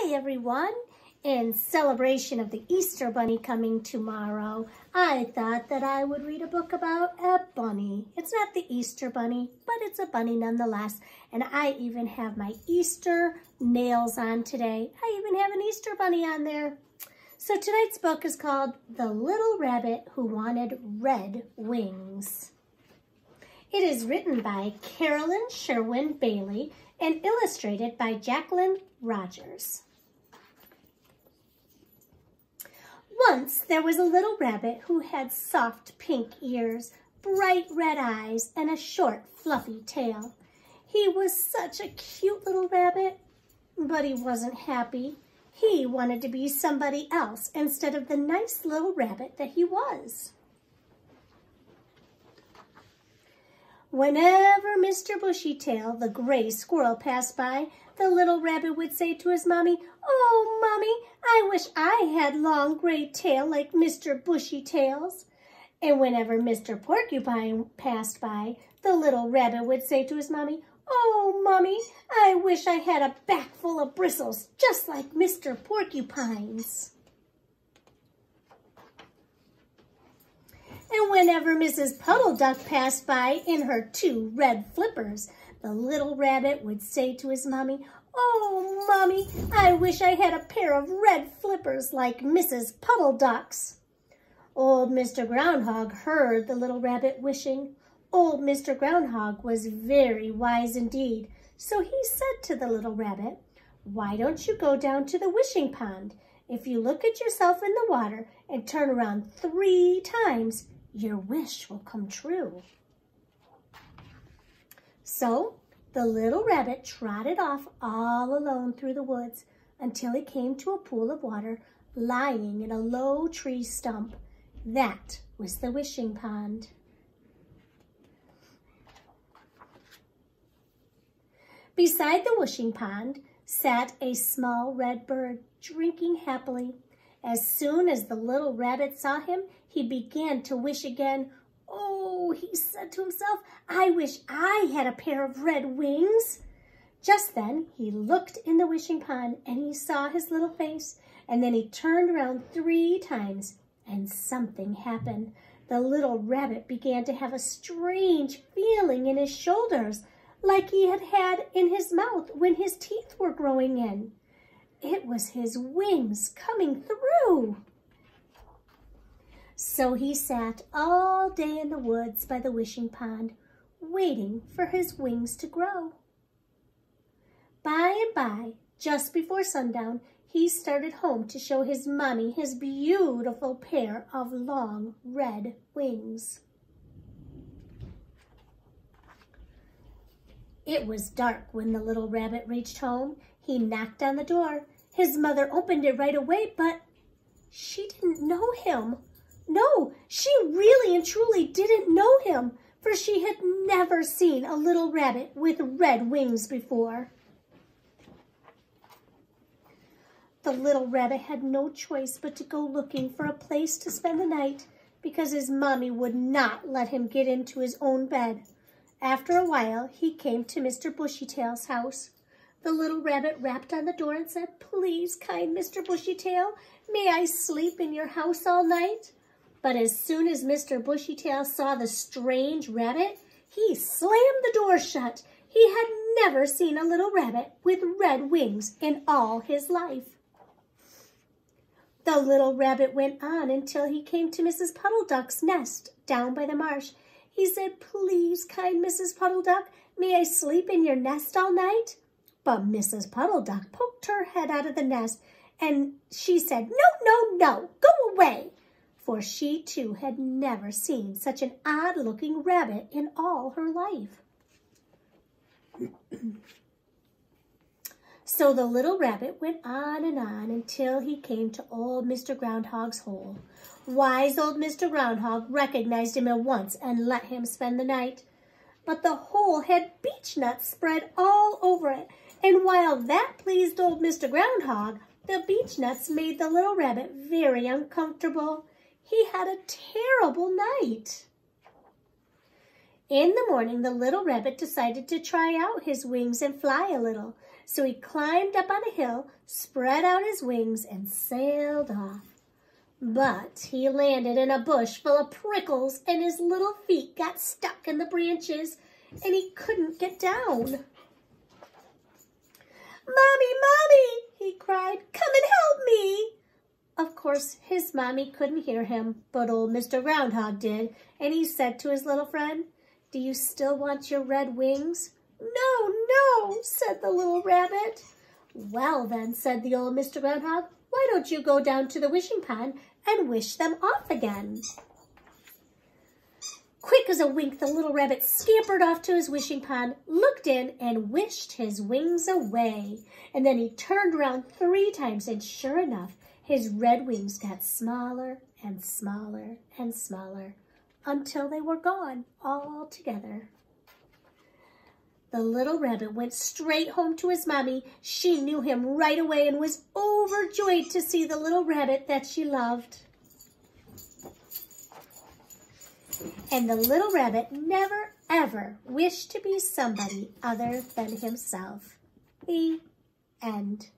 Hi everyone! In celebration of the Easter Bunny coming tomorrow, I thought that I would read a book about a bunny. It's not the Easter Bunny, but it's a bunny nonetheless. And I even have my Easter nails on today. I even have an Easter Bunny on there. So tonight's book is called The Little Rabbit Who Wanted Red Wings. It is written by Carolyn Sherwin Bailey and illustrated by Jacqueline Rogers. Once there was a little rabbit who had soft pink ears, bright red eyes, and a short fluffy tail. He was such a cute little rabbit, but he wasn't happy. He wanted to be somebody else instead of the nice little rabbit that he was. Whenever Mr. Bushytail, the gray squirrel, passed by, the little rabbit would say to his mommy, "Oh, Mommy, I wish I had long gray tail like Mr. Bushytail's." And whenever Mr. Porcupine passed by, the little rabbit would say to his mommy, "Oh, Mommy, I wish I had a back full of bristles just like Mr. Porcupine's." And whenever Mrs. Puddle Duck passed by in her 2 red flippers, the little rabbit would say to his mommy, "Oh, Mommy, I wish I had a pair of red flippers like Mrs. Puddle Duck's." Old Mr. Groundhog heard the little rabbit wishing. Old Mr. Groundhog was very wise indeed, so he said to the little rabbit, "Why don't you go down to the wishing pond? If you look at yourself in the water and turn around 3 times, your wish will come true." So the little rabbit trotted off all alone through the woods until he came to a pool of water lying in a low tree stump. That was the wishing pond. Beside the wishing pond sat a small red bird, drinking happily. As soon as the little rabbit saw him, he began to wish again. "Oh," he said to himself, "I wish I had a pair of red wings." Just then, he looked in the wishing pond and he saw his little face, and then he turned around 3 times and something happened. The little rabbit began to have a strange feeling in his shoulders, like he had had in his mouth when his teeth were growing in. It was his wings coming through. So he sat all day in the woods by the wishing pond, waiting for his wings to grow. By and by, just before sundown, he started home to show his mommy his beautiful pair of long red wings. It was dark when the little rabbit reached home. He knocked on the door. His mother opened it right away, but she didn't know him. No, she really and truly didn't know him, for she had never seen a little rabbit with red wings before. The little rabbit had no choice but to go looking for a place to spend the night because his mommy would not let him get into his own bed. After a while, he came to Mr. Bushytail's house. The little rabbit rapped on the door and said, "Please, kind Mr. Bushytail, may I sleep in your house all night?" But as soon as Mr. Bushytail saw the strange rabbit, he slammed the door shut. He had never seen a little rabbit with red wings in all his life. The little rabbit went on until he came to Mrs. Puddle Duck's nest down by the marsh. He said, "Please, kind Mrs. Puddle Duck, may I sleep in your nest all night?" But Mrs. Puddle Duck poked her head out of the nest and she said, "No, no, no, go away." For she too had never seen such an odd-looking rabbit in all her life. So the little rabbit went on until he came to old Mr. Groundhog's hole. Wise old Mr. Groundhog recognized him at once and let him spend the night. But the hole had beech nuts spread all over it, and while that pleased old Mr. Groundhog, the beech nuts made the little rabbit very uncomfortable. He had a terrible night. In the morning, the little rabbit decided to try out his wings and fly a little. So he climbed up on a hill, spread out his wings, and sailed off. But he landed in a bush full of prickles, and his little feet got stuck in the branches, and he couldn't get down. "Mommy, Mommy," he cried, "come and help me." Of course, his mommy couldn't hear him, but old Mr. Groundhog did, and he said to his little friend, "Do you still want your red wings?" "No, no," said the little rabbit. "Well then," said the old Mr. Groundhog, "why don't you go down to the wishing pond and wish them off again?" Quick as a wink, the little rabbit scampered off to his wishing pond, looked in, and wished his wings away. And then he turned around 3 times, and sure enough, his red wings got smaller and smaller and smaller until they were gone altogether. The little rabbit went straight home to his mommy. She knew him right away and was overjoyed to see the little rabbit that she loved. And the little rabbit never, ever wished to be somebody other than himself. The end.